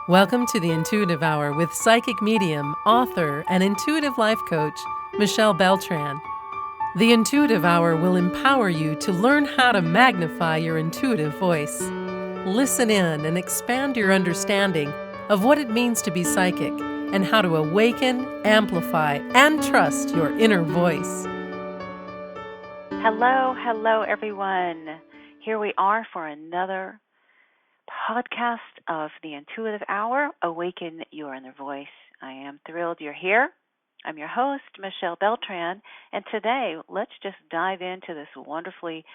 Welcome to the Intuitive Hour with psychic medium, author, and intuitive life coach, Michelle Beltran. The Intuitive Hour will empower you to learn how to magnify your intuitive voice. Listen in and expand your understanding of what it means to be psychic and how to awaken, amplify, and trust your inner voice. Hello, everyone. Here we are for another podcast of the Intuitive Hour, Awaken Your Inner Voice. I am thrilled you're here. I'm your host, Michelle Beltran, and today let's just dive into this wonderfully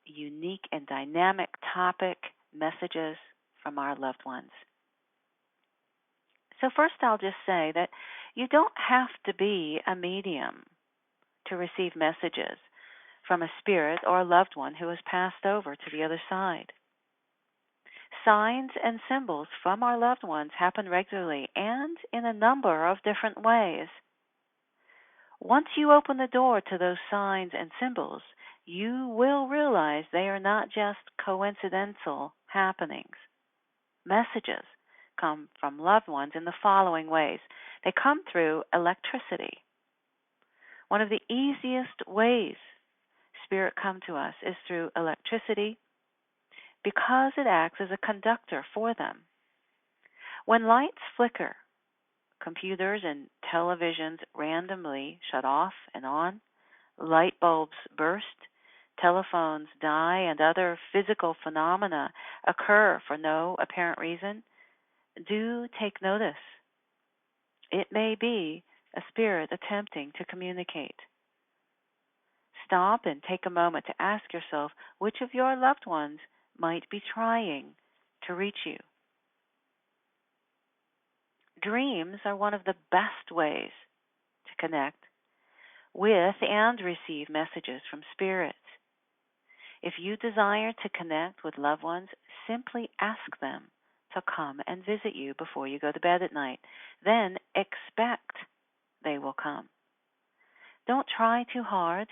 unique and dynamic topic, messages from our loved ones. So first I'll just say that you don't have to be a medium to receive messages from a spirit or a loved one who has passed over to the other side. Signs and symbols from our loved ones happen regularly and in a number of different ways. Once you open the door to those signs and symbols, you will realize they are not just coincidental happenings. Messages come from loved ones in the following ways. They come through electricity. One of the easiest ways spirit come to us is through electricity because it acts as a conductor for them. When lights flicker, computers and televisions randomly shut off and on, light bulbs burst, telephones die, and other physical phenomena occur for no apparent reason, do take notice. It may be a spirit attempting to communicate. Stop and take a moment to ask yourself which of your loved ones might be trying to reach you. Dreams are one of the best ways to connect with and receive messages from spirits. If you desire to connect with loved ones, simply ask them to come and visit you before you go to bed at night. Then expect they will come. Don't try too hard.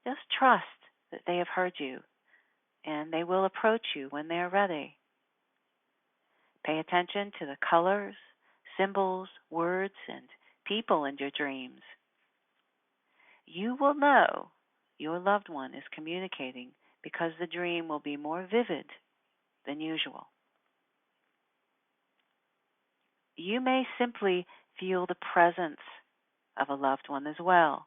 Just trust that they have heard you and they will approach you when they are ready. Pay attention to the colors, symbols, words, and people in your dreams. You will know your loved one is communicating because the dream will be more vivid than usual. You may simply feel the presence of a loved one as well.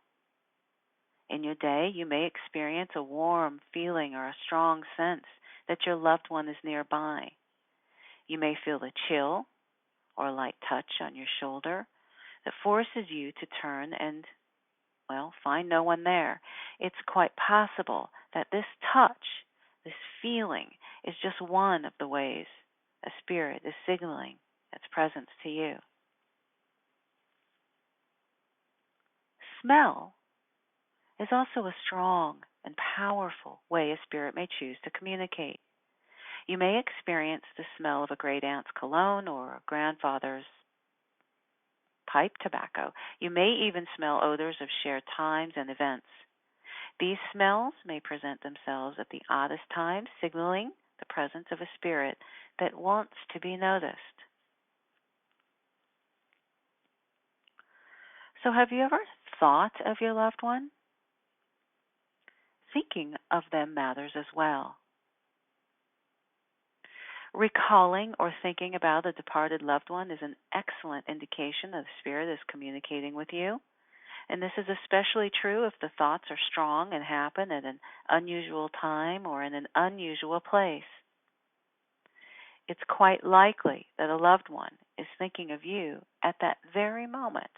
In your day, you may experience a warm feeling or a strong sense that your loved one is nearby. You may feel a chill or a light touch on your shoulder that forces you to turn and, find no one there. It's quite possible that this touch, this feeling, is just one of the ways a spirit is signaling its presence to you. Smell is also a strong and powerful way a spirit may choose to communicate. You may experience the smell of a great aunt's cologne or a grandfather's pipe tobacco. You may even smell odors of shared times and events. These smells may present themselves at the oddest times, signaling the presence of a spirit that wants to be noticed. So have you ever thought of your loved one? Thinking of them matters as well. Recalling or thinking about a departed loved one is an excellent indication that the spirit is communicating with you. And this is especially true if the thoughts are strong and happen at an unusual time or in an unusual place. It's quite likely that a loved one is thinking of you at that very moment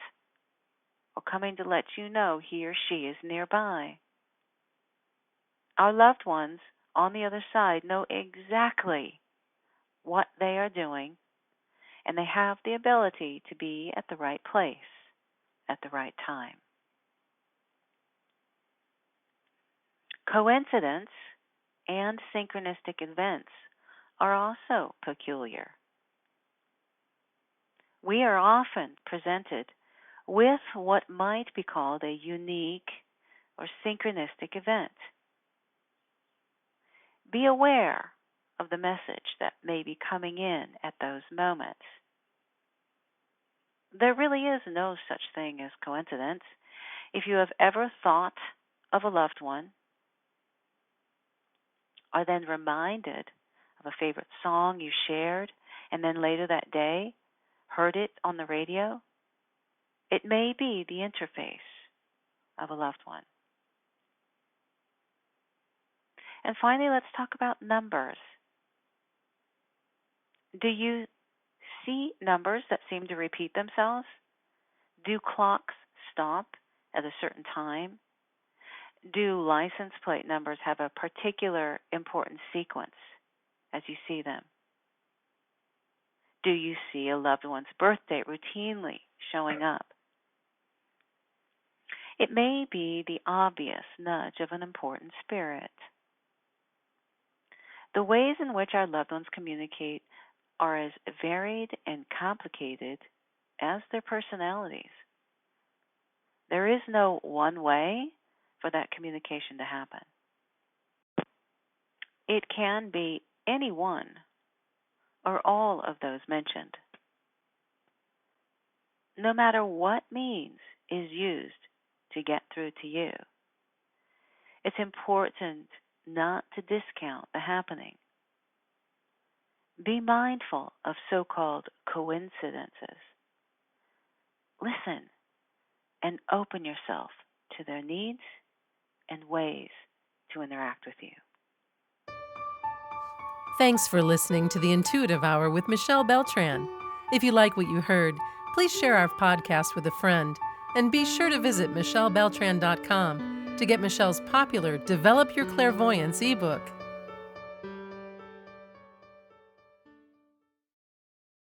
or coming to let you know he or she is nearby. Our loved ones on the other side know exactly what they are doing, and they have the ability to be at the right place at the right time. Coincidence and synchronistic events are also peculiar. We are often presented with what might be called a unique or synchronistic event. Be aware of the message that may be coming in at those moments. There really is no such thing as coincidence. If you have ever thought of a loved one, are then reminded of a favorite song you shared, and then later that day heard it on the radio, it may be the interface of a loved one. And finally, let's talk about numbers. Do you see numbers that seem to repeat themselves? Do clocks stop at a certain time? Do license plate numbers have a particular important sequence as you see them? Do you see a loved one's birthday routinely showing up? It may be the obvious nudge of an important spirit. The ways in which our loved ones communicate are as varied and complicated as their personalities. There is no one way for that communication to happen. It can be any one or all of those mentioned. No matter what means is used to get through to you, it's important not to discount the happening. Be mindful of so-called coincidences. Listen and open yourself to their needs and ways to interact with you. Thanks for listening to the Intuitive Hour with Michelle Beltran. If you like what you heard, please share our podcast with a friend. And be sure to visit michellebeltran.com to get Michelle's popular Develop Your Clairvoyance ebook.